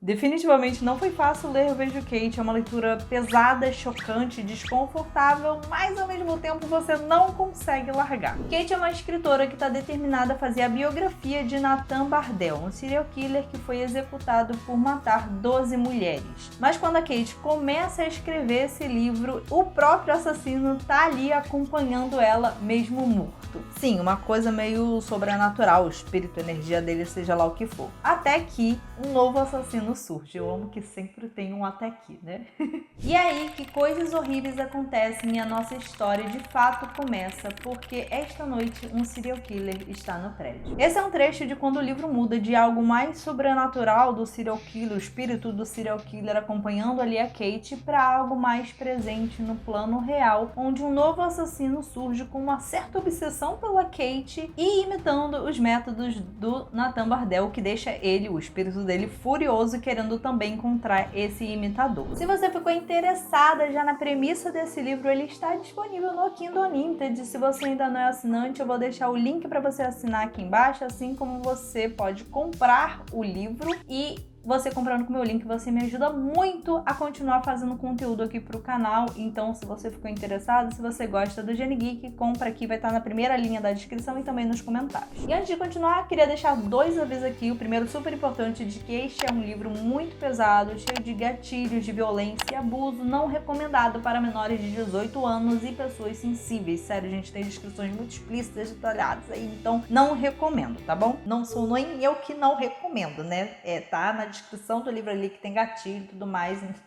Definitivamente não foi fácil ler Eu Vejo Kate, é uma leitura pesada, chocante, desconfortável, mas ao mesmo tempo você não consegue largar. Kate é uma escritora que está determinada a fazer a biografia de Nathan Bardell, um serial killer que foi executado por matar 12 mulheres. Mas quando a Kate começa a escrever esse livro, o próprio assassino tá ali acompanhando ela, mesmo morto. Sim, uma coisa meio sobrenatural, o espírito, a energia dele, seja lá o que for. Até que um novo assassino surge. Eu amo que sempre tem um até aqui, né? E aí que coisas horríveis acontecem e a nossa história de fato começa, porque esta noite um serial killer está no prédio. Esse é um trecho de quando o livro muda de algo mais sobrenatural do serial killer, o espírito do serial killer acompanhando ali a Kate, para algo mais presente no plano real, onde um novo assassino surge com uma certa obsessão pela Kate e imitando os métodos do Nathan Bardell, que deixa ele, o espírito dele, furioso, querendo também encontrar esse imitador. Se você ficou interessada já na premissa desse livro, ele está disponível no Kindle Unlimited. Se você ainda não é assinante, eu vou deixar o link para você assinar aqui embaixo, assim como você pode comprar o livro. E você comprando com o meu link, você me ajuda muito a continuar fazendo conteúdo aqui pro canal. Então, se você ficou interessado, se você gosta do Gene Geek, compra aqui, vai estar na primeira linha da descrição e também nos comentários. E antes de continuar, queria deixar 2 avisos aqui. O primeiro, super importante, de que este é um livro muito pesado, cheio de gatilhos, de violência e abuso, não recomendado para menores de 18 anos e pessoas sensíveis. Sério, gente, tem descrições muito explícitas, detalhadas aí, então não recomendo, tá bom? Não sou nem eu que não recomendo, né? Tá na descrição do livro ali que tem gatilho e tudo mais, então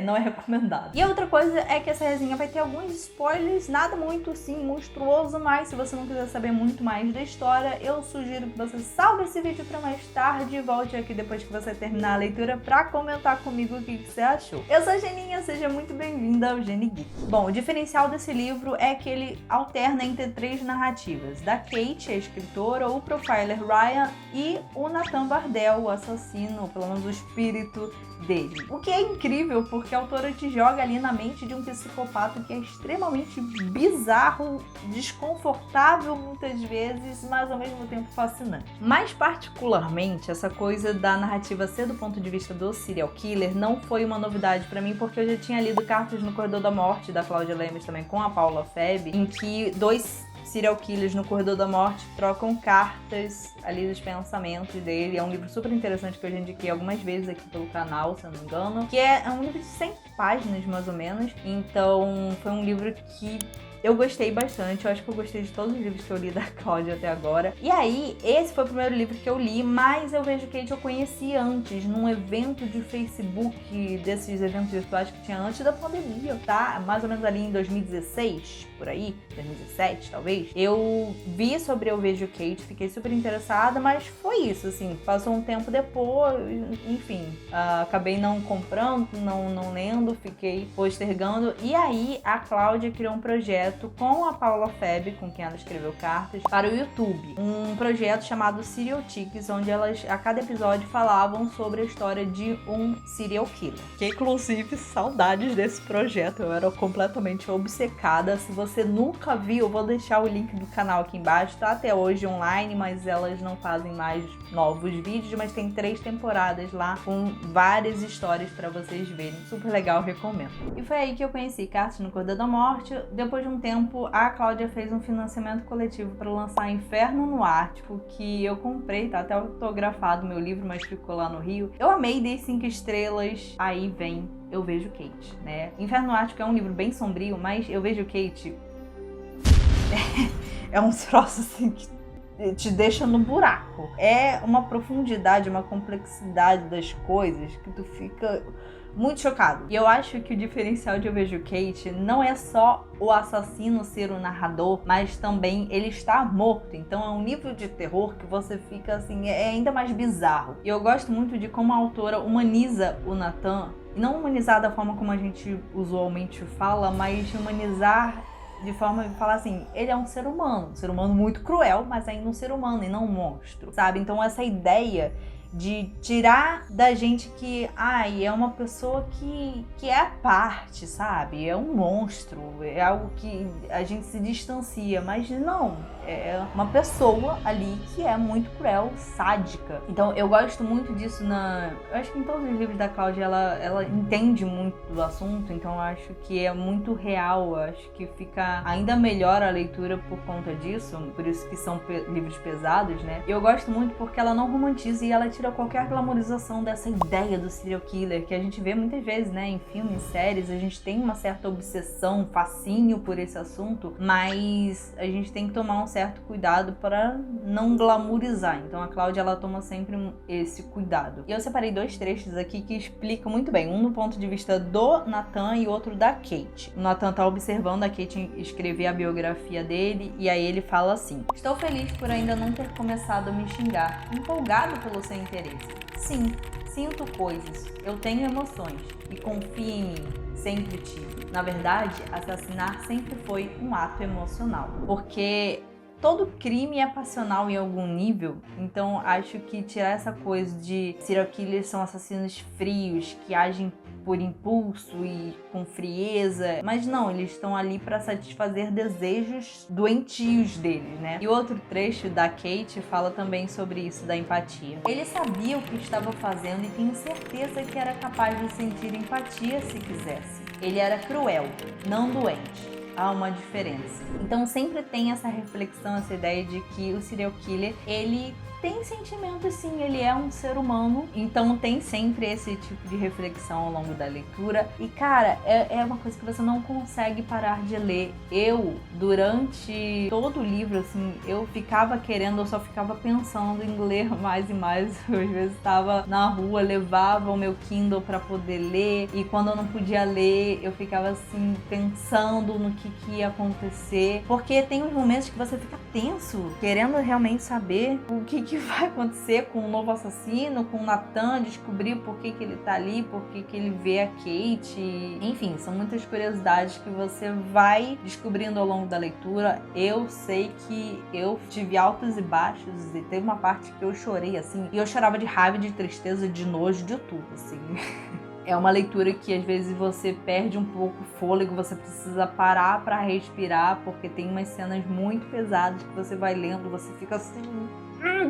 não é recomendado. E a outra coisa é que essa resenha vai ter alguns spoilers, nada muito assim monstruoso, mas se você não quiser saber muito mais da história, eu sugiro que você salve esse vídeo para mais tarde e volte aqui depois que você terminar a leitura para comentar comigo o que você achou. Eu sou a Geninha, seja muito bem-vinda ao Gene Geek. Bom, o diferencial desse livro é que ele alterna entre 3 narrativas, da Kate, a escritora, o profiler Ryan e o Nathan Bardell, o assassino, pelo menos o espírito dele. O que é incrível, porque a autora te joga ali na mente de um psicopata que é extremamente bizarro, desconfortável muitas vezes, mas ao mesmo tempo fascinante. Mais particularmente, essa coisa da narrativa ser do ponto de vista do serial killer não foi uma novidade pra mim, porque eu já tinha lido Cartas no Corredor da Morte, da Claudia Lemes, também com a Paula Febb, em que 2 serial killers no Corredor da Morte trocam cartas ali dos pensamentos dele. É um livro super interessante que eu já indiquei algumas vezes aqui pelo canal, se eu não me engano, que é um livro de 100 páginas mais ou menos. Então foi um livro que eu gostei bastante, eu acho que eu gostei de todos os livros que eu li da Cláudia até agora. E aí, esse foi o primeiro livro que eu li, mas Eu Vejo Kate eu conheci antes, num evento de Facebook, desses eventos virtuais que tinha antes da pandemia, tá? Mais ou menos ali em 2016, por aí, 2017 talvez. Eu vi sobre Eu Vejo Kate, fiquei super interessada, mas foi isso, assim, passou um tempo depois, enfim, acabei não comprando, não lendo, fiquei postergando. E aí, a Cláudia criou um projeto com a Paula Febb, com quem ela escreveu cartas, para o YouTube. Um projeto chamado Serial Chicks, onde elas, a cada episódio, falavam sobre a história de um serial killer. Que, inclusive, saudades desse projeto. Eu era completamente obcecada. Se você nunca viu, eu vou deixar o link do canal aqui embaixo. Tá até hoje online, mas elas não fazem mais novos vídeos, mas tem 3 temporadas lá, com várias histórias para vocês verem. Super legal, recomendo. E foi aí que eu conheci Cartas no Corredor da Morte. Depois de um tempo, a Cláudia fez um financiamento coletivo para lançar Inferno no Ártico, que eu comprei, tá até autografado meu livro, mas ficou lá no Rio. Eu amei, dei 5 estrelas, aí vem Eu Vejo Kate, né? Inferno no Ártico é um livro bem sombrio, mas Eu Vejo Kate é um troço assim que te deixa no buraco. É uma profundidade, uma complexidade das coisas que tu fica muito chocado. E eu acho que o diferencial de Eu Vejo Kate não é só o assassino ser o narrador, mas também ele está morto. Então é um nível de terror que você fica assim, é ainda mais bizarro. E eu gosto muito de como a autora humaniza o Nathan, e não humanizar da forma como a gente usualmente fala, mas humanizar de forma de falar assim, ele é um ser humano muito cruel, mas ainda um ser humano e não um monstro, sabe? Então essa ideia de tirar da gente que, é uma pessoa que é à parte, sabe? É um monstro, é algo que a gente se distancia, mas não, é uma pessoa ali que é muito cruel, sádica. Então eu gosto muito disso eu acho que em todos os livros da Cláudia ela entende muito do assunto, então eu acho que é muito real, eu acho que fica ainda melhor a leitura por conta disso, por isso que são livros pesados, né? Eu gosto muito porque ela não romantiza e ela tira qualquer glamorização dessa ideia do serial killer, que a gente vê muitas vezes, né, em filmes, séries, a gente tem uma certa obsessão, fascínio por esse assunto, mas a gente tem que tomar um certo cuidado para não glamorizar. Então a Cláudia, ela toma sempre esse cuidado. E eu separei 2 trechos aqui que explicam muito bem, um do ponto de vista do Nathan e outro da Kate. O Nathan tá observando a Kate escrever a biografia dele e aí ele fala assim: estou feliz por ainda não ter começado a me xingar, empolgado pelo seu interesse. Sim, sinto coisas, eu tenho emoções e confie em mim, sempre tive. Na verdade, assassinar sempre foi um ato emocional, porque todo crime é passional em algum nível, então acho que tirar essa coisa de serial killers são assassinos frios, que agem por impulso e com frieza, mas não, eles estão ali para satisfazer desejos doentios deles, né? E outro trecho da Kate fala também sobre isso, da empatia. Ele sabia o que estava fazendo e tenho certeza que era capaz de sentir empatia se quisesse. Ele era cruel, não doente. Há uma diferença. Então sempre tem essa reflexão, essa ideia de que o serial killer, ele tem sentimentos sim, ele é um ser humano, então tem sempre esse tipo de reflexão ao longo da leitura. E cara, é uma coisa que você não consegue parar de ler. Eu, durante todo o livro, assim, eu só ficava pensando em ler mais e mais. Eu, às vezes estava na rua, levava o meu Kindle para poder ler, e quando eu não podia ler, eu ficava assim, pensando no que ia acontecer, porque tem uns momentos que você fica tenso, querendo realmente saber o que vai acontecer com o novo assassino, com o Nathan, descobrir por que ele tá ali, por que ele vê a Kate. Enfim, são muitas curiosidades que você vai descobrindo ao longo da leitura. Eu sei que eu tive altos e baixos, e teve uma parte que eu chorei, assim, e eu chorava de raiva, de tristeza, de nojo, de tudo, assim. É uma leitura que às vezes você perde um pouco o fôlego, você precisa parar pra respirar, porque tem umas cenas muito pesadas que você vai lendo, você fica assim,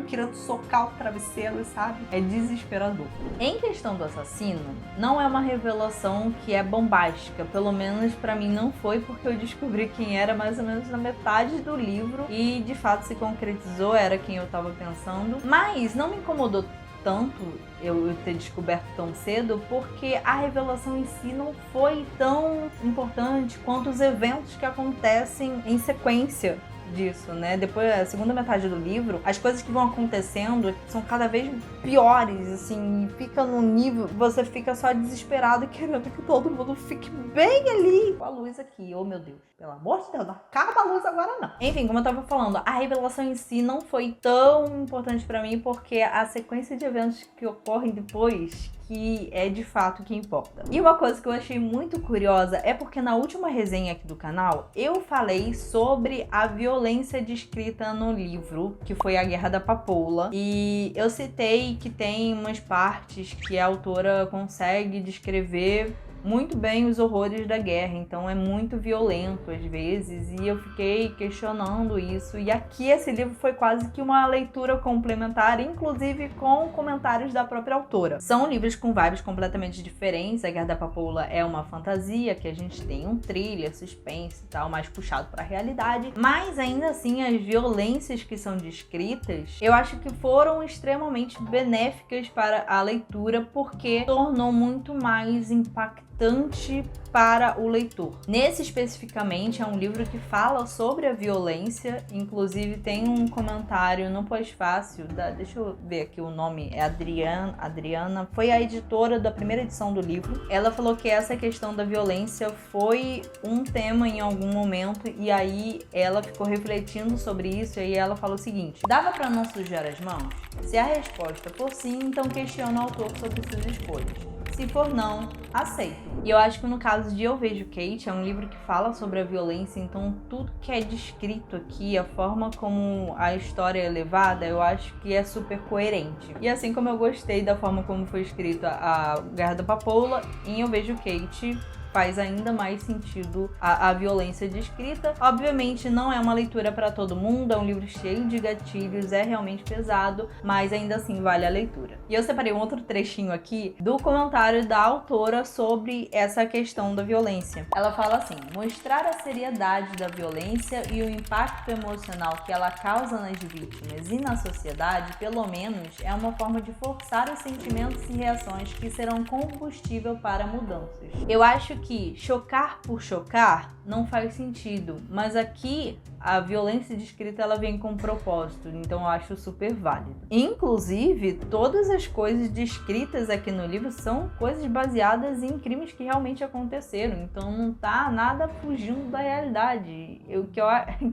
querendo socar o travesseiro, sabe? É desesperador. Em questão do assassino, não é uma revelação que é bombástica, pelo menos pra mim não foi, porque eu descobri quem era mais ou menos na metade do livro e de fato se concretizou, era quem eu tava pensando, mas não me incomodou tanto eu ter descoberto tão cedo, porque a revelação em si não foi tão importante quanto os eventos que acontecem em sequência disso, né? Depois, a segunda metade do livro, as coisas que vão acontecendo são cada vez piores, assim, fica num nível, você fica só desesperado querendo que todo mundo fique bem ali. Com a luz aqui, oh meu Deus, pelo amor de Deus, não acaba a luz agora não. Enfim, como eu tava falando, a revelação em si não foi tão importante pra mim, porque a sequência de eventos que ocorrem depois que é de fato o que importa. E uma coisa que eu achei muito curiosa é porque na última resenha aqui do canal eu falei sobre a violência descrita no livro, que foi A Guerra da Papoula, e eu citei que tem umas partes que a autora consegue descrever muito bem os horrores da guerra, então é muito violento às vezes, e eu fiquei questionando isso, e aqui esse livro foi quase que uma leitura complementar, inclusive com comentários da própria autora. São livros com vibes completamente diferentes. A Guerra da Papoula é uma fantasia, que a gente tem um thriller, suspense e tal, mais puxado para a realidade, mas ainda assim as violências que são descritas, eu acho que foram extremamente benéficas para a leitura, porque tornou muito mais impactante para o leitor. Nesse especificamente é um livro que fala sobre a violência, inclusive tem um comentário no pós-fácil deixa eu ver aqui o nome, é Adriana, foi a editora da primeira edição do livro. Ela falou que essa questão da violência foi um tema em algum momento, e aí ela ficou refletindo sobre isso, e aí ela falou o seguinte: dava para não sujar as mãos? Se a resposta for sim, então questiona o autor sobre suas escolhas. Se for não, aceito. E eu acho que no caso de Eu Vejo Kate, é um livro que fala sobre a violência, então tudo que é descrito aqui, a forma como a história é levada, eu acho que é super coerente. E assim como eu gostei da forma como foi escrita a Guerra da Papoula, em Eu Vejo Kate faz ainda mais sentido a violência descrita. Obviamente não é uma leitura para todo mundo, é um livro cheio de gatilhos, é realmente pesado, mas ainda assim vale a leitura. E eu separei um outro trechinho aqui do comentário da autora sobre essa questão da violência. Ela fala assim: mostrar a seriedade da violência e o impacto emocional que ela causa nas vítimas e na sociedade, pelo menos, é uma forma de forçar os sentimentos e reações que serão combustível para mudanças. Eu acho que chocar por chocar não faz sentido, mas aqui a violência descrita ela vem com um propósito, então eu acho super válido. Inclusive, todas as coisas descritas aqui no livro são coisas baseadas em crimes que realmente aconteceram, então não tá nada fugindo da realidade,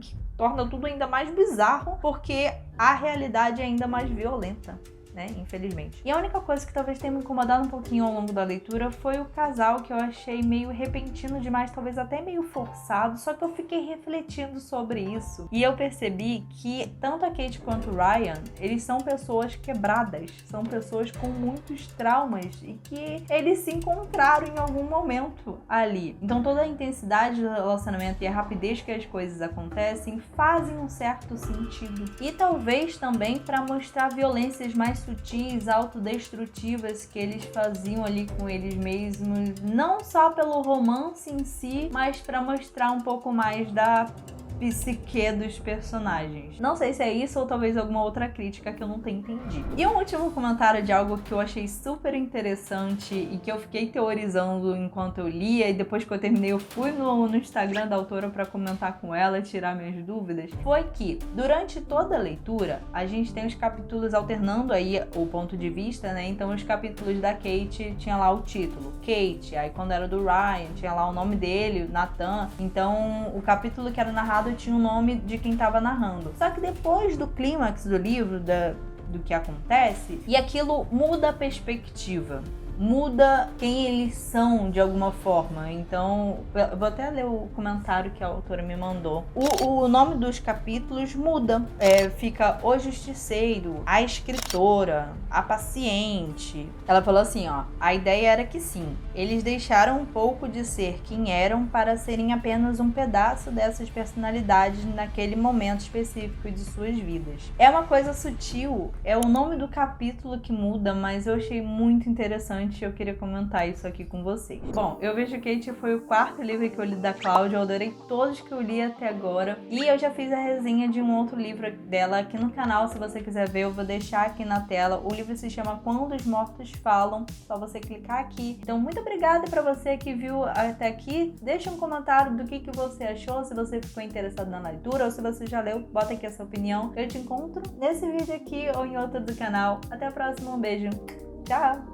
que torna tudo ainda mais bizarro, porque a realidade é ainda mais violenta, né? Infelizmente. E a única coisa que talvez tenha me incomodado um pouquinho ao longo da leitura foi o casal, que eu achei meio repentino demais, talvez até meio forçado, só que eu fiquei refletindo sobre isso. E eu percebi que tanto a Kate quanto o Ryan, eles são pessoas quebradas, são pessoas com muitos traumas e que eles se encontraram em algum momento ali. Então toda a intensidade do relacionamento e a rapidez que as coisas acontecem fazem um certo sentido. E talvez também para mostrar violências mais sutis, autodestrutivas que eles faziam ali com eles mesmos, não só pelo romance em si, mas para mostrar um pouco mais da psique dos personagens. Não sei se é isso ou talvez alguma outra crítica que eu não tenha entendido. E um último comentário de algo que eu achei super interessante e que eu fiquei teorizando enquanto eu lia, e depois que eu terminei eu fui no Instagram da autora para comentar com ela e tirar minhas dúvidas, foi que durante toda a leitura a gente tem os capítulos alternando aí o ponto de vista, né? Então os capítulos da Kate tinha lá o título Kate, aí quando era do Ryan tinha lá o nome dele, Nathan. Então o capítulo que era narrado tinha o nome de quem estava narrando. Só que depois do clímax do livro, do que acontece, e aquilo muda a perspectiva, muda quem eles são de alguma forma. Então, eu vou até ler o comentário que a autora me mandou. O nome dos capítulos muda. Fica O Justiceiro, A Escritora, A Paciente. Ela falou assim, ó: a ideia era que sim, eles deixaram um pouco de ser quem eram para serem apenas um pedaço dessas personalidades naquele momento específico de suas vidas. É uma coisa sutil, é o nome do capítulo que muda, mas eu achei muito interessante. Eu queria comentar isso aqui com vocês. Bom, Eu Vejo Kate foi o quarto livro que eu li da Cláudia, eu adorei todos que eu li até agora, e eu já fiz a resenha de um outro livro dela aqui no canal, se você quiser ver eu vou deixar aqui na tela. O livro se chama Quando os Mortos Falam, só você clicar aqui. Então muito obrigada pra você que viu até aqui, deixa um comentário do que você achou, se você ficou interessado na leitura ou se você já leu, bota aqui a sua opinião. Eu te encontro nesse vídeo aqui ou em outro do canal. Até a próxima, um beijo, tchau!